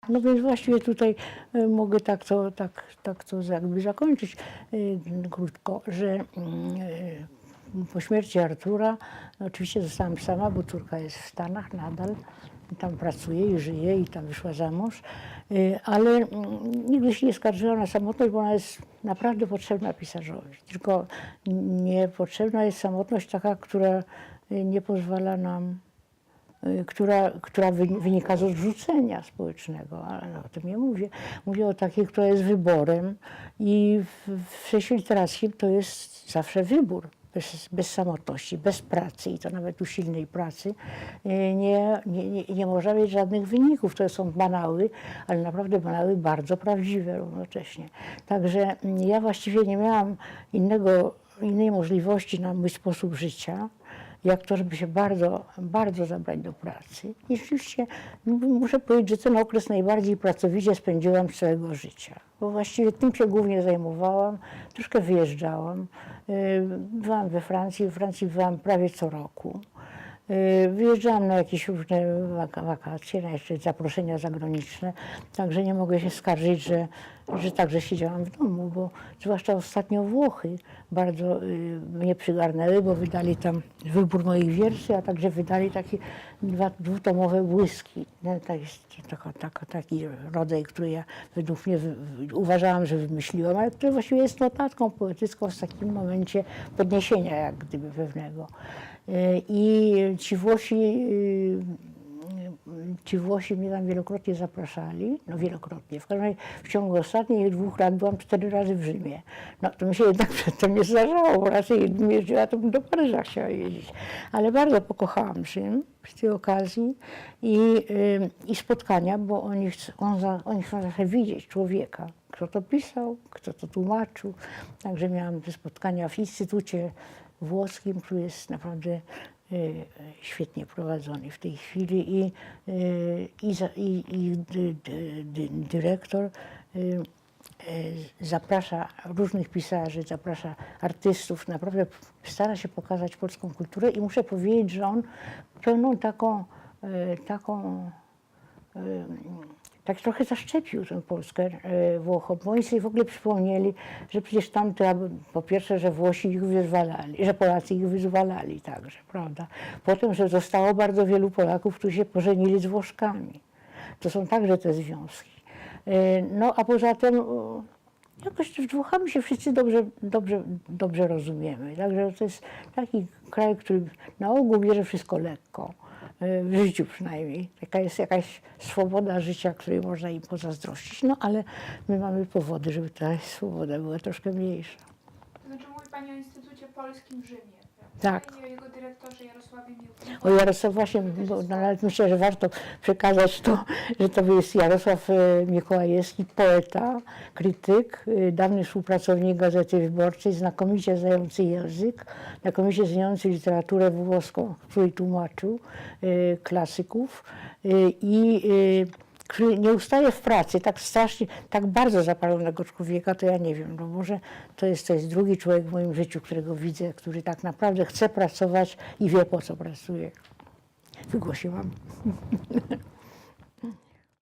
No więc właściwie tutaj mogę tak to jakby zakończyć krótko, że po śmierci Artura oczywiście zostałam sama, bo córka jest w Stanach nadal. I tam pracuje i żyje i tam wyszła za mąż, ale nigdy się nie skarżyła na samotność, bo ona jest naprawdę potrzebna pisarzowi. Tylko niepotrzebna jest samotność taka, która nie pozwala nam, która wynika z odrzucenia społecznego, ale o tym nie mówię. Mówię o takiej, która jest wyborem i w sensie literackim to jest zawsze wybór. Bez samotności, bez pracy i to nawet usilnej pracy nie można mieć żadnych wyników. To są banały, ale naprawdę banały bardzo prawdziwe równocześnie. Także ja właściwie nie miałam innej możliwości na mój sposób życia, jak to, żeby się bardzo, bardzo zabrać do pracy. I rzeczywiście muszę powiedzieć, że ten okres najbardziej pracowicie spędziłam z całego życia. Bo właściwie tym się głównie zajmowałam, troszkę wyjeżdżałam. Byłam we Francji byłam prawie co roku. Wyjeżdżałam na jakieś różne wakacje, na jeszcze zaproszenia zagraniczne, także nie mogę się skarżyć, że także siedziałam w domu, bo zwłaszcza ostatnio Włochy bardzo mnie przygarnęły, bo wydali tam wybór moich wierszy, a także wydali takie dwutomowe błyski. To jest taki rodzaj, który ja według mnie uważałam, że wymyśliłam, ale który właściwie jest notatką poetycką w takim momencie podniesienia jak gdyby pewnego. I ci Włosi mnie tam wielokrotnie zapraszali, no wielokrotnie. W każdym razie w ciągu ostatnich 2 lat byłam 4 razy w Rzymie. No to mi się jednak przedtem nie zdarzało, bo raczej gdybym jeździła, to bym do Paryża chciała jeździć. Ale bardzo pokochałam Rzym przy tej okazji i spotkania, bo oni chcą zawsze widzieć człowieka, kto to pisał, kto to tłumaczył. Także miałam te spotkania w Instytucie Włoskim, który jest naprawdę świetnie prowadzony w tej chwili i dyrektor zaprasza różnych pisarzy, zaprasza artystów, naprawdę stara się pokazać polską kulturę i muszę powiedzieć, że on pełną tak trochę zaszczepił tę Polskę Włochom, bo oni sobie w ogóle przypomnieli, że przecież po pierwsze, że Włosi ich wyzwalali, że Polacy ich wyzwalali także, prawda? Potem, że zostało bardzo wielu Polaków, którzy się pożenili z Włoszkami. To są także te związki. No a poza tym jakoś z Włochami się wszyscy dobrze rozumiemy. Także to jest taki kraj, który na ogół bierze wszystko lekko. W życiu przynajmniej. Taka jest jakaś swoboda życia, której można im pozazdrościć. No ale my mamy powody, żeby ta swoboda była troszkę mniejsza. To znaczy mówi Pani o Instytucie Polskim w Rzymie, prawda? Tak. I o jego dyrektorze Jarosławie Miłku. O Jarosław właśnie, bo nawet myślę, że warto przekazać to, że to jest Jarosław Mikołajewski, poeta, krytyk, dawny współpracownik Gazety Wyborczej, znakomicie znający język, znakomicie znający literaturę włoską, której tłumaczył klasyków który nie ustaje w pracy, tak strasznie, tak bardzo zapalonego człowieka, to ja nie wiem, no może to jest drugi człowiek w moim życiu, którego widzę, który tak naprawdę chce pracować i wie, po co pracuje. Wygłosiłam.